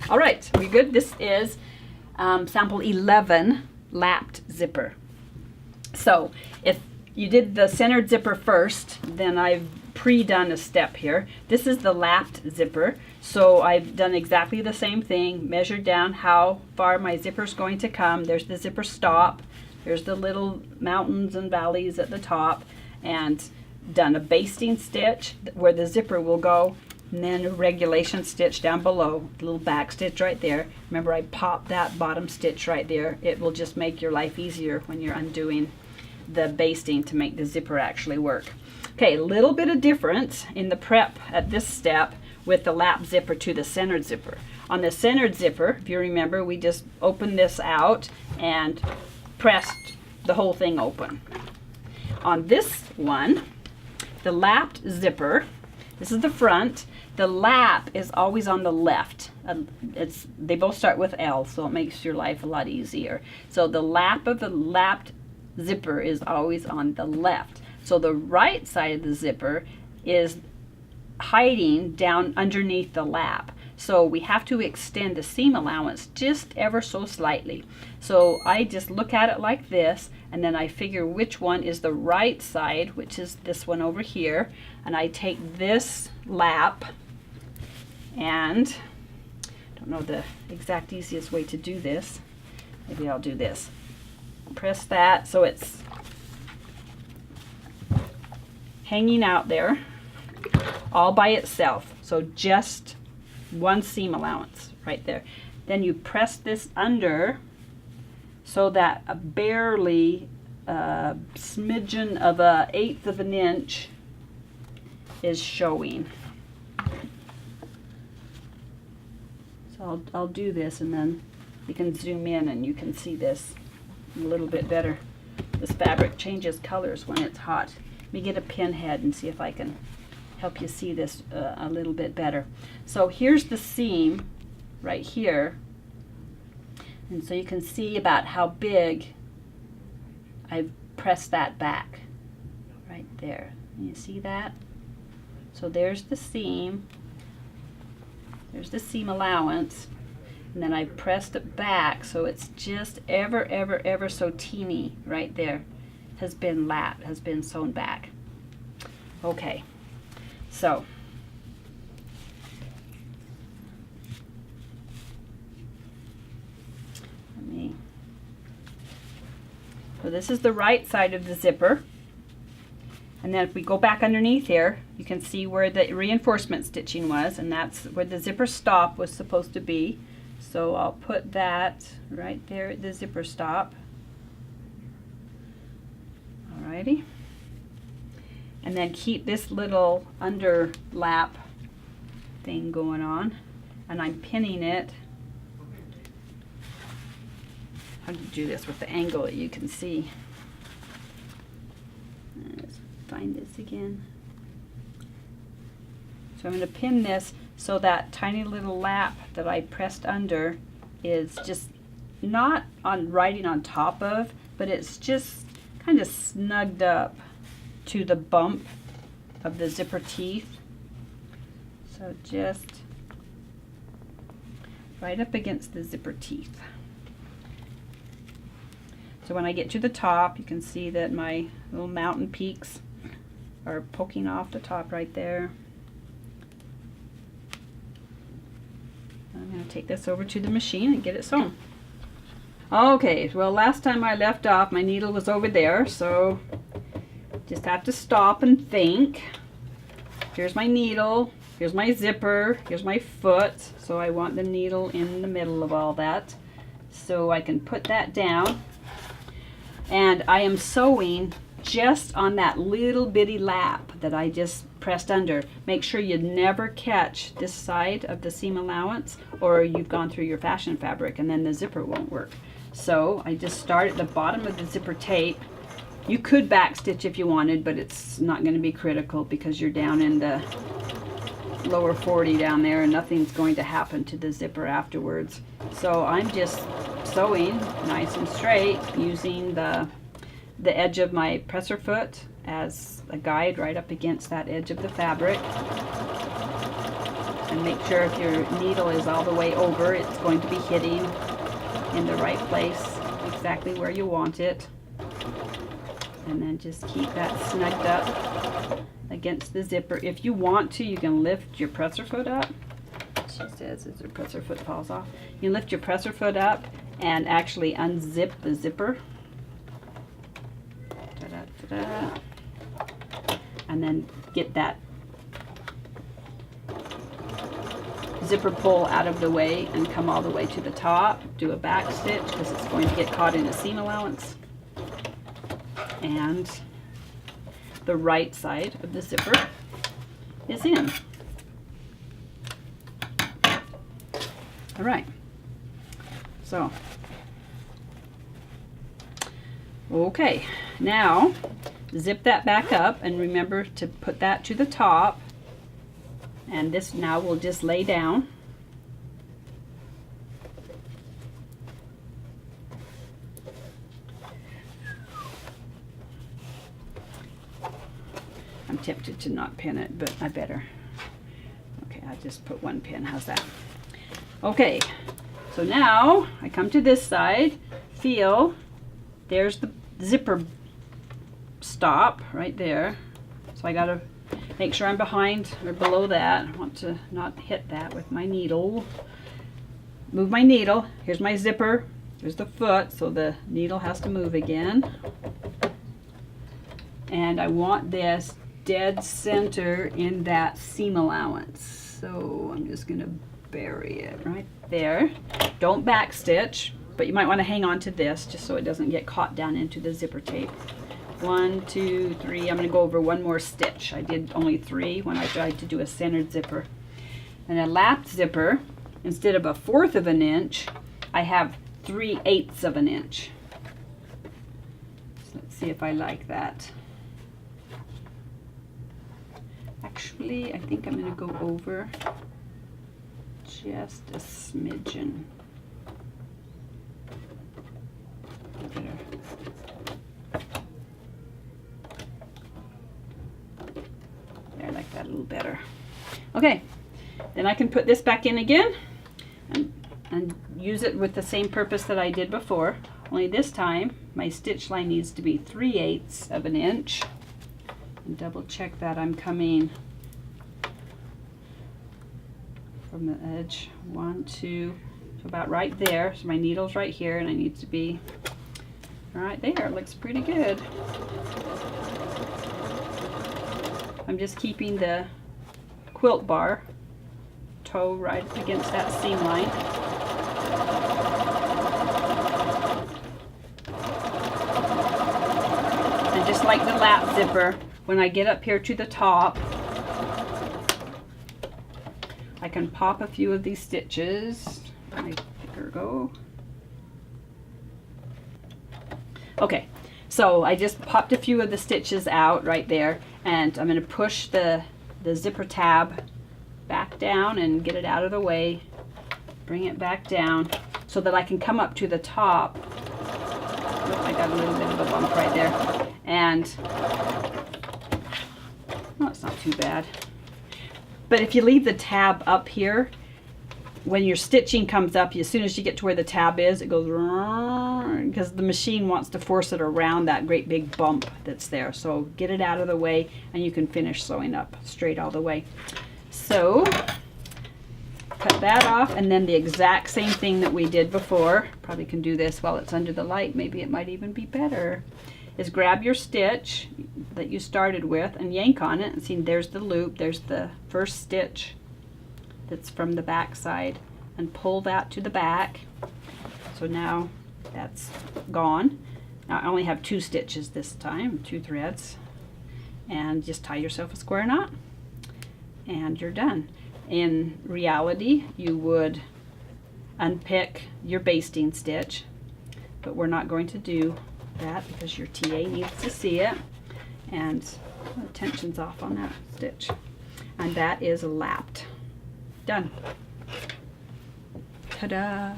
All right, we good? This is sample 11, lapped zipper. So if you did the centered zipper first, then I've pre-done a step here. This is the lapped zipper. So I've done exactly the same thing, measured down how far my zipper is going to come. There's the zipper stop. There's the little mountains and valleys at the top, and done a basting stitch where the zipper will go, and then a regulation stitch down below, a little back stitch right there. Remember, I popped that bottom stitch right there. It will just make your life easier when you're undoing the basting to make the zipper actually work. Okay, a little bit of difference in the prep at this step with the lap zipper to the centered zipper. On the centered zipper, if you remember, we just opened this out and pressed the whole thing open. On this one, the lapped zipper, this is the front. The lap is always on the left. They both start with L, so it makes your life a lot easier. So the lap of the lapped zipper is always on the left. So the right side of the zipper is hiding down underneath the lap. So we have to extend the seam allowance just ever so slightly. So I just look at it like this, and then I figure which one is the right side, which is this one over here, and I take this lap, and I don't know the exact easiest way to do this. Maybe I'll do this. Press that so it's hanging out there all by itself. So just one seam allowance right there. Then you press this under so that a barely smidgen of 1/8 of an inch is showing. So I'll do this, and then you can zoom in and you can see this a little bit better. This fabric changes colors when it's hot. Let me get a pin head and see if I can help you see this a little bit better. So here's the seam right here, and so you can see about how big I've pressed that back right there. You see that? So there's the seam, there's the seam allowance, and then I pressed it back so it's just ever so teeny right there. Has been lapped, has been sewn back. Okay, so so this is the right side of the zipper, and then if we go back underneath here, you can see where the reinforcement stitching was, and that's where the zipper stop was supposed to be. So I'll put that right there at the zipper stop. Alrighty. And then keep this little underlap thing going on, and I'm pinning it. How to do this with the angle that you can see. Let's find this again. So I'm going to pin this so that tiny little lap that I pressed under is just not on riding on top of, but it's just kind of snugged up to the bump of the zipper teeth. So just right up against the zipper teeth. So when I get to the top, you can see that my little mountain peaks are poking off the top right there. I'm going to take this over to the machine and get it sewn. Okay, well, last time I left off, my needle was over there, so just have to stop and think. Here's my needle, here's my zipper, here's my foot, so I want the needle in the middle of all that. So I can put that down, and I am sewing just on that little bitty lap that I just pressed under. Make sure you never catch this side of the seam allowance, or you've gone through your fashion fabric and then the zipper won't work. So I just start at the bottom of the zipper tape. You could back stitch if you wanted, but it's not going to be critical because you're down in the lower 40 down there and nothing's going to happen to the zipper afterwards. So I'm just sewing nice and straight using the edge of my presser foot as a guide right up against that edge of the fabric. And make sure if your needle is all the way over, it's going to be hitting in the right place, exactly where you want it. And then just keep that snugged up against the zipper. If you want to, you can lift your presser foot up. She says as her presser foot falls off. You lift your presser foot up and actually unzip the zipper. Ta-da-ta-da. And then get that zipper pull out of the way and come all the way to the top. Do a back stitch because it's going to get caught in a seam allowance. And the right side of the zipper is in. All right. So, okay, now zip that back up and remember to put that to the top. And this now will just lay down. I'm tempted to not pin it, but I better. Okay, I just put one pin. How's that? Okay, so now I come to this side. Feel, there's the zipper stop right there. So I gotta make sure I'm behind or below that. I want to not hit that with my needle. Move my needle. Here's my zipper. There's the foot, so the needle has to move again. And I want this dead center in that seam allowance. So I'm just gonna bury it right there. Don't back stitch, but you might want to hang on to this just so it doesn't get caught down into the zipper tape. 1, 2, 3. I'm going to go over one more stitch. I did only 3 when I tried to do a centered zipper. And a lapped zipper, instead of 1/4 of an inch, I have 3/8 of an inch. So let's see if I like that. Actually, I think I'm going to go over just a smidgen. There, I like that a little better. Okay, then I can put this back in again and use it with the same purpose that I did before, only this time my stitch line needs to be 3/8 of an inch. And double check that I'm coming from the edge. 1, 2, so about right there. So my needle's right here and I need to be right there. It looks pretty good. I'm just keeping the quilt bar toe right against that seam line. And just like the lap zipper, when I get up here to the top, I can pop a few of these stitches. Let me pick her go. Okay, so I just popped a few of the stitches out right there, and I'm going to push the zipper tab back down and get it out of the way. Bring it back down so that I can come up to the top. Oh, I got a little bit of a bump right there. And, no, it's not too bad. But if you leave the tab up here, when your stitching comes up, as soon as you get to where the tab is, it goes because the machine wants to force it around that great big bump that's there. So get it out of the way and you can finish sewing up straight all the way. So cut that off, and then the exact same thing that we did before, probably can do this while it's under the light, maybe it might even be better, is grab your stitch that you started with and yank on it, and see there's the loop, there's the first stitch that's from the back side, and pull that to the back. So now that's gone. Now I only have 2 stitches this time, 2 threads, and just tie yourself a square knot and you're done. In reality, you would unpick your basting stitch, but we're not going to do that because your TA needs to see it, and the tension's off on that stitch, and that is lapped. Done. Ta-da!